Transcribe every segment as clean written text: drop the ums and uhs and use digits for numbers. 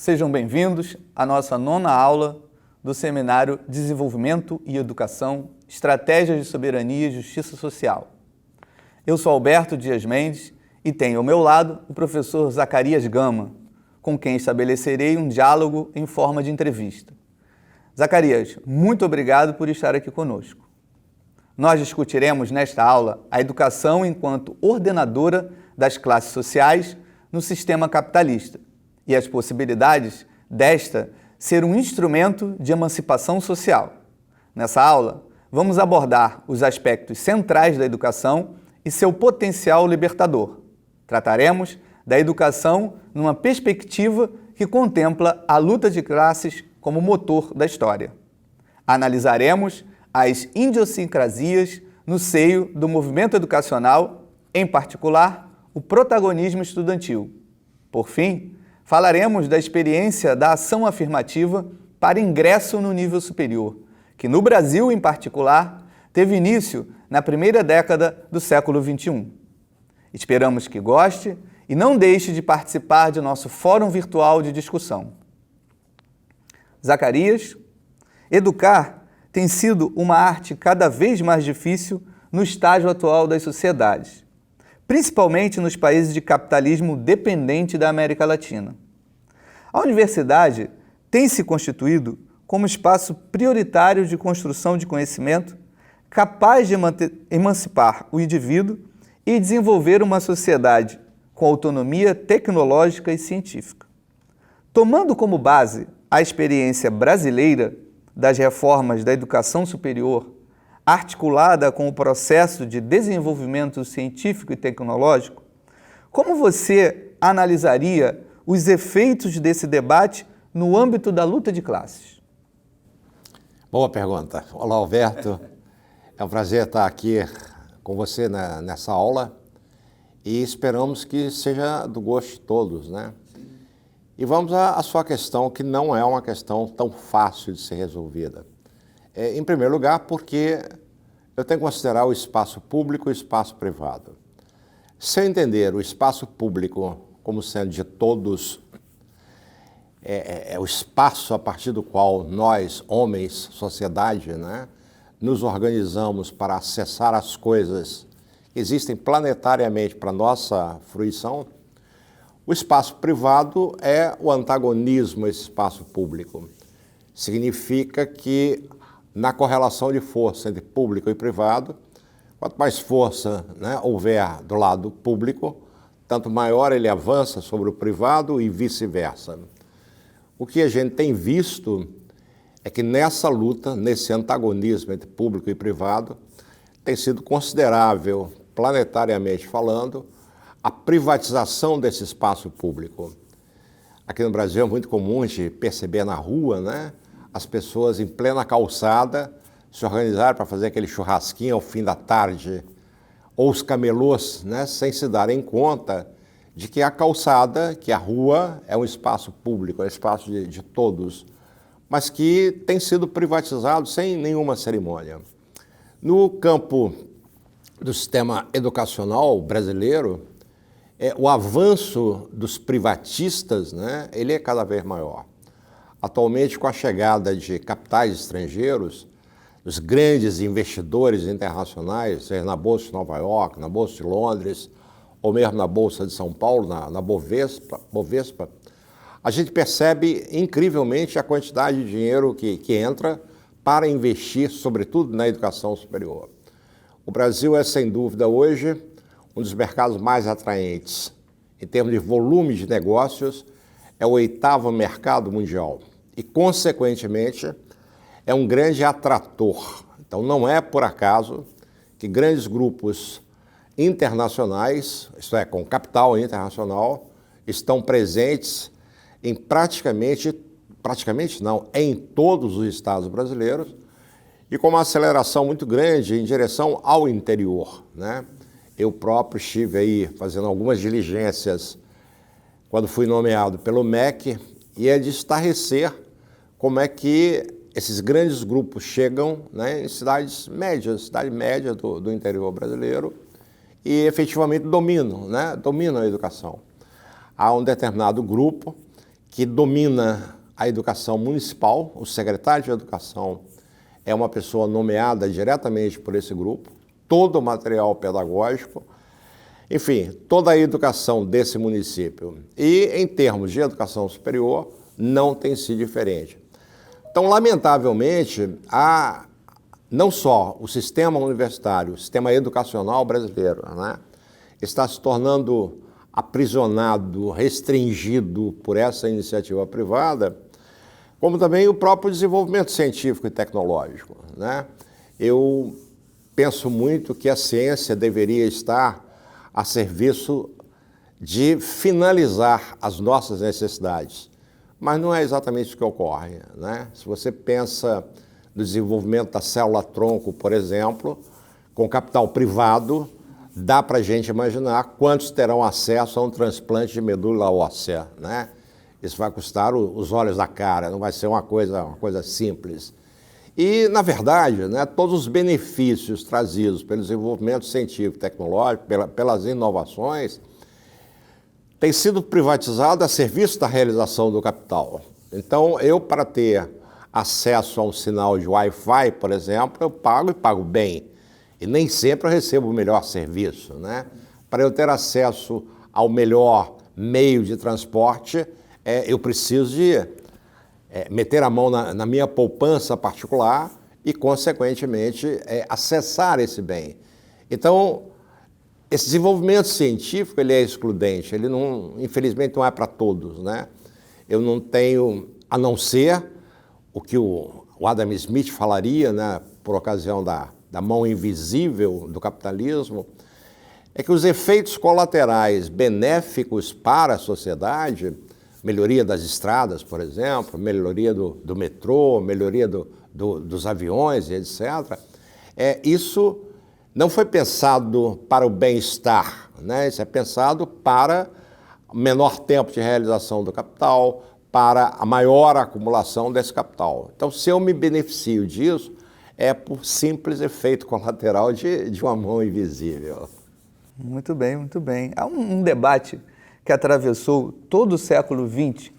Sejam bem-vindos à nossa 9ª aula do Seminário Desenvolvimento e Educação, Estratégias de Soberania e Justiça Social. Eu sou Alberto Dias Mendes e tenho ao meu lado o professor Zacarias Gama, com quem estabelecerei um diálogo em forma de entrevista. Zacarias, muito obrigado por estar aqui conosco. Nós discutiremos nesta aula a educação enquanto ordenadora das classes sociais no sistema capitalista e as possibilidades desta ser um instrumento de emancipação social. Nessa aula, vamos abordar os aspectos centrais da educação e seu potencial libertador. Trataremos da educação numa perspectiva que contempla a luta de classes como motor da história. Analisaremos as idiosincrasias no seio do movimento educacional, em particular, o protagonismo estudantil. Por fim, falaremos da experiência da ação afirmativa para ingresso no nível superior, que no Brasil, em particular, teve início na primeira década do século XXI. Esperamos que goste e não deixe de participar de nosso fórum virtual de discussão. Zacarias, educar tem sido uma arte cada vez mais difícil no estágio atual das sociedades, principalmente nos países de capitalismo dependente da América Latina. A universidade tem se constituído como espaço prioritário de construção de conhecimento capaz de emancipar o indivíduo e desenvolver uma sociedade com autonomia tecnológica e científica. Tomando como base a experiência brasileira das reformas da educação superior, articulada com o processo de desenvolvimento científico e tecnológico, como você analisaria os efeitos desse debate no âmbito da luta de classes? Boa pergunta. Olá, Alberto. É um prazer estar aqui com você nessa aula e esperamos que seja do gosto de todos, né? E vamos à sua questão, que não é uma questão tão fácil de ser resolvida. Em primeiro lugar, porque eu tenho que considerar o espaço público e o espaço privado. Se eu entender o espaço público como sendo de todos, é o espaço a partir do qual nós, homens, sociedade, né, nos organizamos para acessar as coisas que existem planetariamente para nossa fruição. O espaço privado é o antagonismo a esse espaço público. Significa que, na correlação de força entre público e privado, quanto mais força, né, houver do lado público, tanto maior ele avança sobre o privado e vice-versa. O que a gente tem visto é que nessa luta, nesse antagonismo entre público e privado, tem sido considerável, planetariamente falando, a privatização desse espaço público. Aqui no Brasil é muito comum a gente perceber na rua, né, as pessoas em plena calçada se organizarem para fazer aquele churrasquinho ao fim da tarde, ou os camelôs, né, sem se darem conta de que a calçada, que a rua é um espaço público, é um espaço de todos, mas que tem sido privatizado sem nenhuma cerimônia. No campo do sistema educacional brasileiro, o avanço dos privatistas, né, ele é cada vez maior. Atualmente, com a chegada de capitais estrangeiros, os grandes investidores internacionais, seja na Bolsa de Nova York, na Bolsa de Londres, ou mesmo na Bolsa de São Paulo, na Bovespa, a gente percebe incrivelmente a quantidade de dinheiro que entra para investir, sobretudo na educação superior. O Brasil é, sem dúvida, hoje, um dos mercados mais atraentes. Em termos de volume de negócios, é o 8º mercado mundial e, consequentemente, é um grande atrator. Então, não é por acaso que grandes grupos internacionais, isto é, com capital internacional, estão presentes em em todos os estados brasileiros e com uma aceleração muito grande em direção ao interior, né? Eu próprio estive aí fazendo algumas diligências quando fui nomeado pelo MEC e é de estarrecer como é que esses grandes grupos chegam, né, em cidade média do interior brasileiro e efetivamente dominam a educação. Há um determinado grupo que domina a educação municipal. O secretário de Educação é uma pessoa nomeada diretamente por esse grupo, todo o material pedagógico, enfim, toda a educação desse município. E, em termos de educação superior, não tem sido diferente. Então, lamentavelmente, não só o sistema universitário, o sistema educacional brasileiro, né, está se tornando aprisionado, restringido por essa iniciativa privada, como também o próprio desenvolvimento científico e tecnológico, né? Eu penso muito que a ciência deveria estar a serviço de finalizar as nossas necessidades, mas não é exatamente isso que ocorre, né? Se você pensa no desenvolvimento da célula-tronco, por exemplo, com capital privado, dá para a gente imaginar quantos terão acesso a um transplante de medula óssea, né? Isso vai custar os olhos da cara, não vai ser uma coisa simples. E, na verdade, né, todos os benefícios trazidos pelo desenvolvimento científico e tecnológico, pelas inovações, têm sido privatizados a serviço da realização do capital. Então, eu, para ter acesso a um sinal de Wi-Fi, por exemplo, eu pago e pago bem. E nem sempre eu recebo o melhor serviço, né? Para eu ter acesso ao melhor meio de transporte, eu preciso de meter a mão na minha poupança particular e, consequentemente, acessar esse bem. Então, esse desenvolvimento científico ele é excludente, ele não, infelizmente não é para todos, né? Eu não tenho, a não ser o que o Adam Smith falaria, né, por ocasião da mão invisível do capitalismo, é que os efeitos colaterais benéficos para a sociedade, melhoria das estradas, por exemplo, melhoria do metrô, melhoria dos aviões, etc., isso não foi pensado para o bem-estar, né? Isso é pensado para menor tempo de realização do capital, para a maior acumulação desse capital. Então, se eu me beneficio disso, é por simples efeito colateral de uma mão invisível. Muito bem, muito bem. Há um debate que atravessou todo o século XX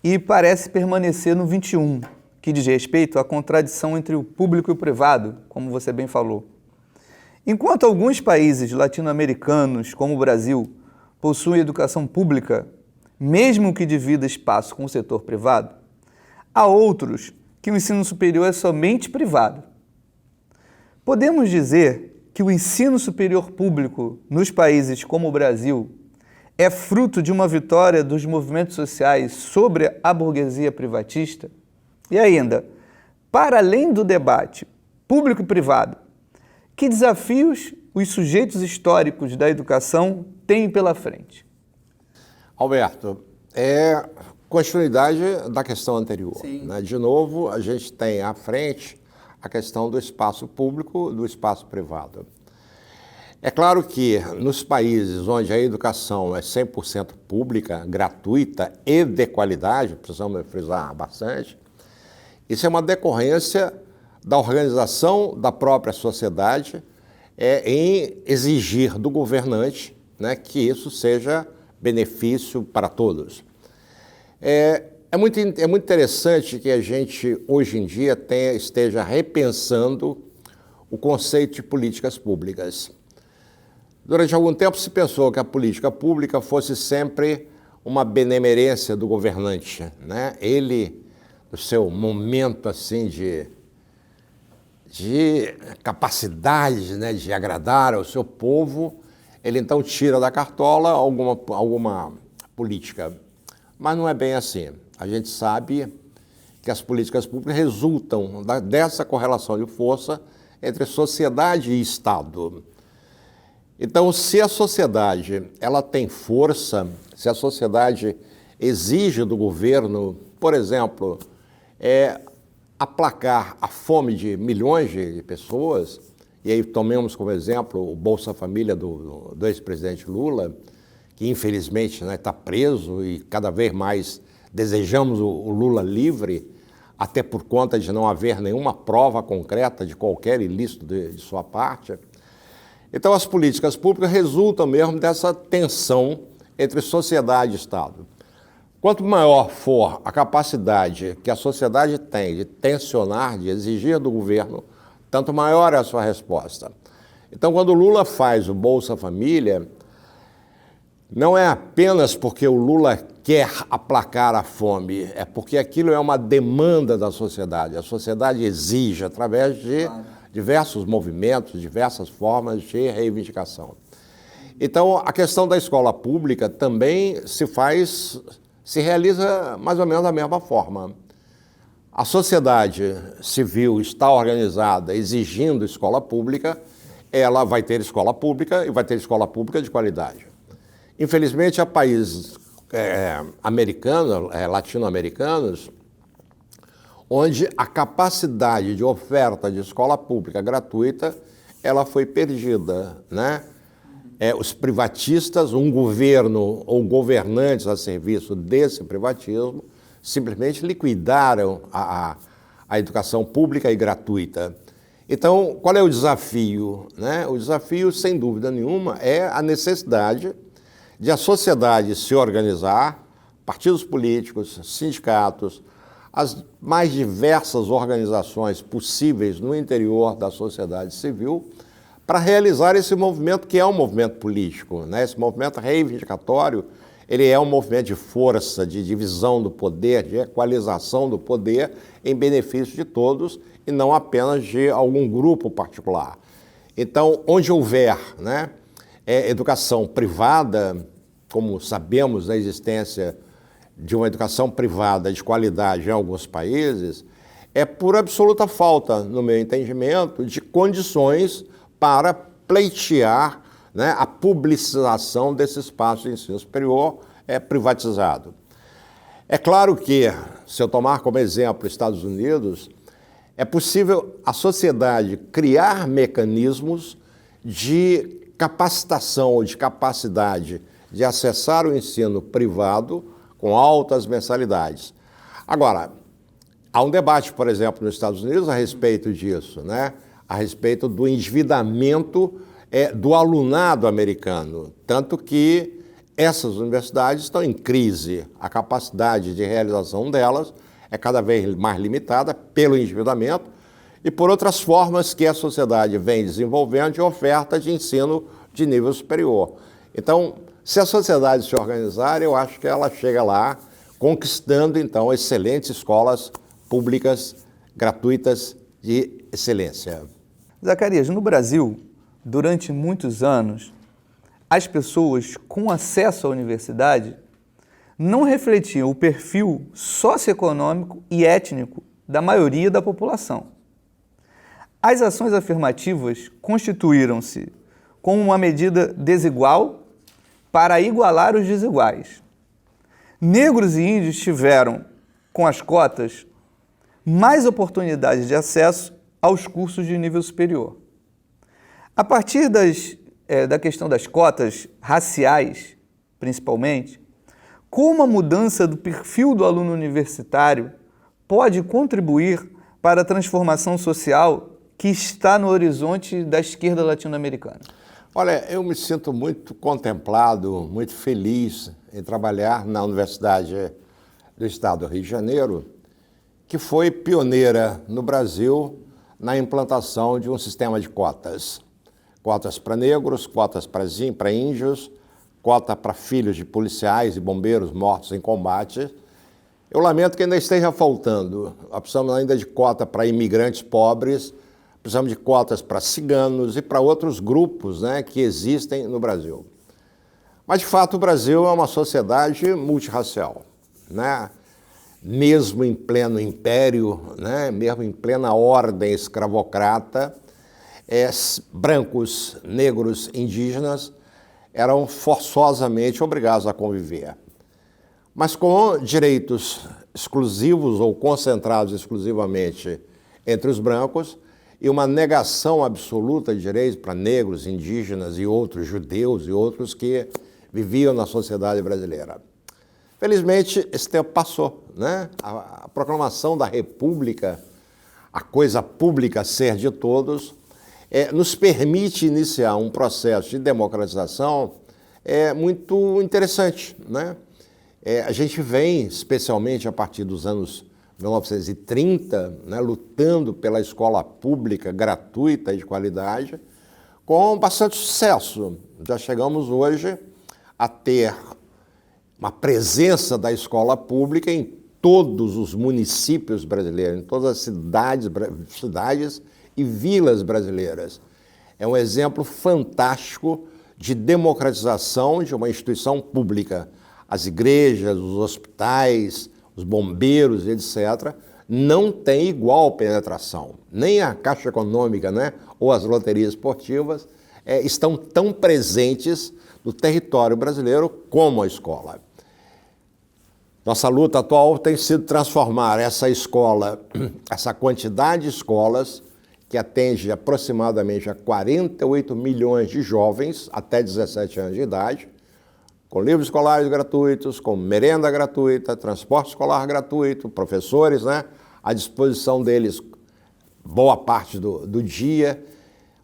e parece permanecer no XXI, que diz respeito à contradição entre o público e o privado, como você bem falou. Enquanto alguns países latino-americanos, como o Brasil, possuem educação pública, mesmo que divida espaço com o setor privado, há outros que o ensino superior é somente privado. Podemos dizer que o ensino superior público nos países como o Brasil é fruto de uma vitória dos movimentos sociais sobre a burguesia privatista? E ainda, para além do debate público e privado, que desafios os sujeitos históricos da educação têm pela frente? Alberto, é continuidade da questão anterior, né? De novo, a gente tem à frente a questão do espaço público e do espaço privado. É claro que nos países onde a educação é 100% pública, gratuita e de qualidade, precisamos frisar bastante, isso é uma decorrência da organização da própria sociedade em exigir do governante, né, que isso seja benefício para todos. É muito interessante que a gente, hoje em dia, esteja repensando o conceito de políticas públicas. Durante algum tempo se pensou que a política pública fosse sempre uma benemerência do governante, né? Ele, no seu momento assim de capacidade, né, de agradar ao seu povo, ele então tira da cartola alguma política. Mas não é bem assim. A gente sabe que as políticas públicas resultam dessa correlação de força entre sociedade e Estado. Então, se a sociedade ela tem força, se a sociedade exige do governo, por exemplo, aplacar a fome de milhões de pessoas, e aí tomemos como exemplo o Bolsa Família do ex-presidente Lula, que infelizmente está preso e cada vez mais desejamos o Lula livre, até por conta de não haver nenhuma prova concreta de qualquer ilícito de sua parte. Então, as políticas públicas resultam mesmo dessa tensão entre sociedade e Estado. Quanto maior for a capacidade que a sociedade tem de tensionar, de exigir do governo, tanto maior é a sua resposta. Então, quando o Lula faz o Bolsa Família, não é apenas porque o Lula quer aplacar a fome, é porque aquilo é uma demanda da sociedade. A sociedade exige através de diversos movimentos, diversas formas de reivindicação. Então, a questão da escola pública também se realiza mais ou menos da mesma forma. A sociedade civil está organizada exigindo escola pública, ela vai ter escola pública e vai ter escola pública de qualidade. Infelizmente, há países latino-americanos, onde a capacidade de oferta de escola pública gratuita, ela foi perdida, né? Os privatistas, um governo ou governantes a serviço desse privatismo, simplesmente liquidaram a educação pública e gratuita. Então, qual é o desafio, né? O desafio, sem dúvida nenhuma, é a necessidade de a sociedade se organizar, partidos políticos, sindicatos, as mais diversas organizações possíveis no interior da sociedade civil, para realizar esse movimento que é um movimento político, né? Esse movimento reivindicatório, ele é um movimento de força, de divisão do poder, de equalização do poder em benefício de todos e não apenas de algum grupo particular. Então, onde houver, né, educação privada, como sabemos da existência de uma educação privada de qualidade em alguns países, é por absoluta falta, no meu entendimento, de condições para pleitear, né, a publicização desse espaço de ensino superior privatizado. É claro que, se eu tomar como exemplo Estados Unidos, é possível a sociedade criar mecanismos de capacitação ou de capacidade de acessar o ensino privado com altas mensalidades. Agora, há um debate, por exemplo, nos Estados Unidos a respeito disso, né? A respeito do endividamento do alunado americano, tanto que essas universidades estão em crise. A capacidade de realização delas é cada vez mais limitada pelo endividamento e por outras formas que a sociedade vem desenvolvendo de oferta de ensino de nível superior. Então, se a sociedade se organizar, eu acho que ela chega lá conquistando, então, excelentes escolas públicas, gratuitas, de excelência. Zacarias, no Brasil, durante muitos anos, as pessoas com acesso à universidade não refletiam o perfil socioeconômico e étnico da maioria da população. As ações afirmativas constituíram-se como uma medida desigual para igualar os desiguais. Negros e índios tiveram, com as cotas, mais oportunidades de acesso aos cursos de nível superior. A partir da questão das cotas raciais, principalmente, como a mudança do perfil do aluno universitário pode contribuir para a transformação social que está no horizonte da esquerda latino-americana? Olha, eu me sinto muito contemplado, muito feliz em trabalhar na Universidade do Estado do Rio de Janeiro, que foi pioneira no Brasil na implantação de um sistema de cotas. Cotas para negros, cotas para índios, cota para filhos de policiais e bombeiros mortos em combate. Eu lamento que ainda esteja faltando. Nós precisamos ainda de cota para imigrantes pobres, precisamos de cotas para ciganos e para outros grupos, né, que existem no Brasil. Mas, de fato, o Brasil é uma sociedade multirracial, né? Mesmo em pleno império, né, mesmo em plena ordem escravocrata, brancos, negros, indígenas eram forçosamente obrigados a conviver. Mas com direitos exclusivos ou concentrados exclusivamente entre os brancos e uma negação absoluta de direitos para negros, indígenas e outros, judeus e outros que viviam na sociedade brasileira. Felizmente, esse tempo passou, né? A proclamação da República, a coisa pública ser de todos, nos permite iniciar um processo de democratização muito interessante, né? A gente vem, especialmente a partir dos anos 1930, né, lutando pela escola pública gratuita e de qualidade, com bastante sucesso. Já chegamos hoje a ter uma presença da escola pública em todos os municípios brasileiros, em todas as cidades e vilas brasileiras. É um exemplo fantástico de democratização de uma instituição pública. As igrejas, os hospitais, os bombeiros, etc., não têm igual penetração. Nem a Caixa Econômica, né, ou as loterias esportivas estão tão presentes no território brasileiro como a escola. Nossa luta atual tem sido transformar essa escola, essa quantidade de escolas, que atende aproximadamente a 48 milhões de jovens até 17 anos de idade, com livros escolares gratuitos, com merenda gratuita, transporte escolar gratuito, professores, né, à disposição deles boa parte do dia,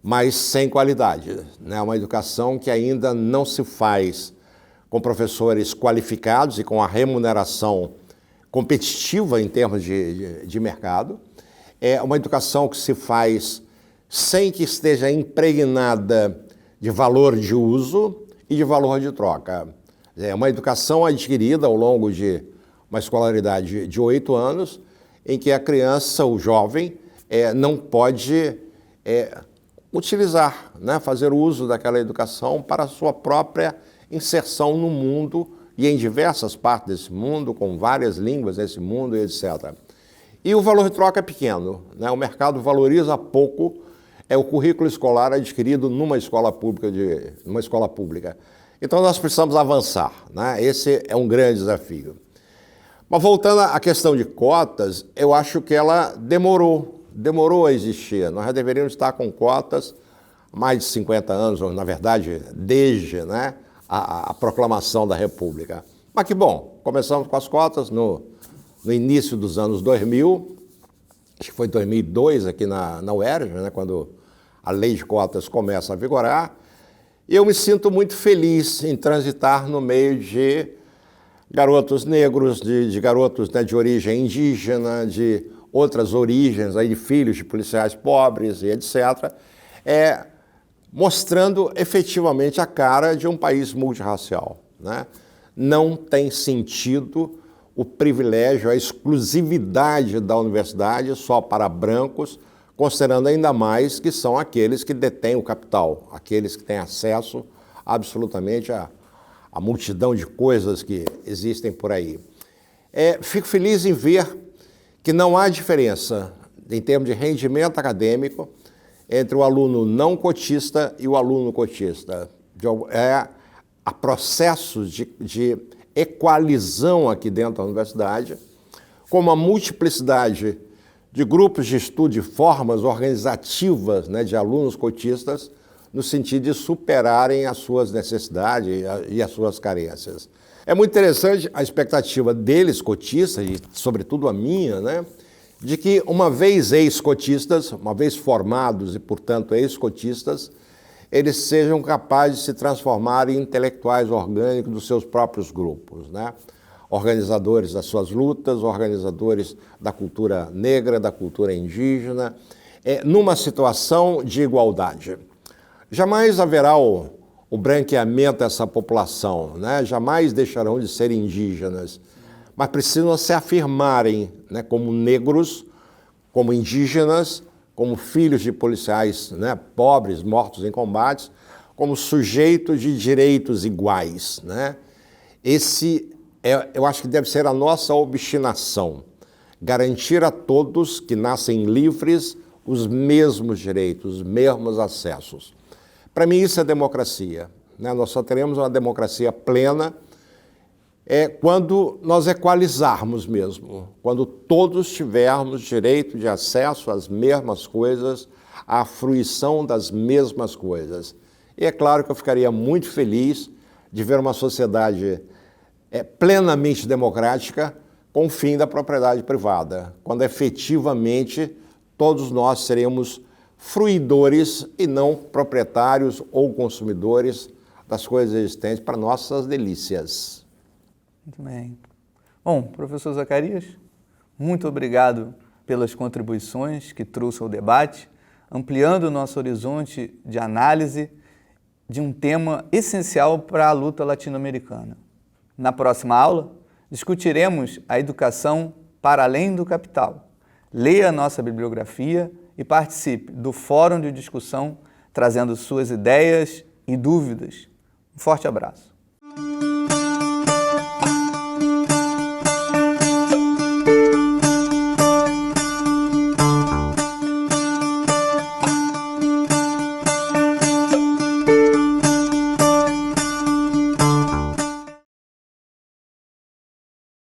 mas sem qualidade. Né? Uma educação que ainda não se faz com professores qualificados e com a remuneração competitiva em termos de mercado. É uma educação que se faz sem que esteja impregnada de valor de uso e de valor de troca. É uma educação adquirida ao longo de uma escolaridade de 8 anos, em que a criança, o jovem, não pode utilizar, né, fazer uso daquela educação para a sua própria inserção no mundo e em diversas partes desse mundo, com várias línguas desse mundo, etc. E o valor de troca é pequeno, né? O mercado valoriza pouco o currículo escolar adquirido numa escola pública. Então nós precisamos avançar, né? Esse é um grande desafio. Mas voltando à questão de cotas, eu acho que ela demorou a existir. Nós já deveríamos estar com cotas há mais de 50 anos, ou na verdade desde, né, a proclamação da República. Mas que bom, começamos com as cotas no início dos anos 2000, acho que foi 2002 aqui na UERJ, né, quando a lei de cotas começa a vigorar. E eu me sinto muito feliz em transitar no meio de garotos negros, de garotos, né, de origem indígena, de outras origens, aí, de filhos de policiais pobres e etc., mostrando efetivamente a cara de um país multirracial, né? Não tem sentido o privilégio, a exclusividade da universidade só para brancos, considerando ainda mais que são aqueles que detêm o capital, aqueles que têm acesso absolutamente a multidão de coisas que existem por aí. Fico feliz em ver que não há diferença em termos de rendimento acadêmico entre o aluno não cotista e o aluno cotista. Há processos de equalizão aqui dentro da universidade, com uma multiplicidade de grupos de estudo, de formas organizativas, né, de alunos cotistas, no sentido de superarem as suas necessidades e as suas carências. É muito interessante a expectativa deles, cotistas, e sobretudo a minha, né, de que uma vez ex-cotistas, uma vez formados e, portanto, ex-cotistas, eles sejam capazes de se transformar em intelectuais orgânicos dos seus próprios grupos, né? Organizadores das suas lutas, organizadores da cultura negra, da cultura indígena, numa situação de igualdade. Jamais haverá o branqueamento dessa população, né? Jamais deixarão de ser indígenas, mas precisam se afirmarem, né, como negros, como indígenas, como filhos de policiais, né, pobres, mortos em combates, como sujeitos de direitos iguais, né? Eu acho que deve ser a nossa obstinação, garantir a todos que nascem livres os mesmos direitos, os mesmos acessos. Para mim isso é democracia, né? Nós só teremos uma democracia plena quando nós equalizarmos mesmo, quando todos tivermos direito de acesso às mesmas coisas, à fruição das mesmas coisas. E é claro que eu ficaria muito feliz de ver uma sociedade plenamente democrática com o fim da propriedade privada, quando efetivamente todos nós seremos fruidores e não proprietários ou consumidores das coisas existentes para nossas delícias. Muito bem. Bom, professor Zacarias, muito obrigado pelas contribuições que trouxe ao debate, ampliando o nosso horizonte de análise de um tema essencial para a luta latino-americana. Na próxima aula, discutiremos a educação para além do capital. Leia a nossa bibliografia e participe do fórum de discussão, trazendo suas ideias e dúvidas. Um forte abraço.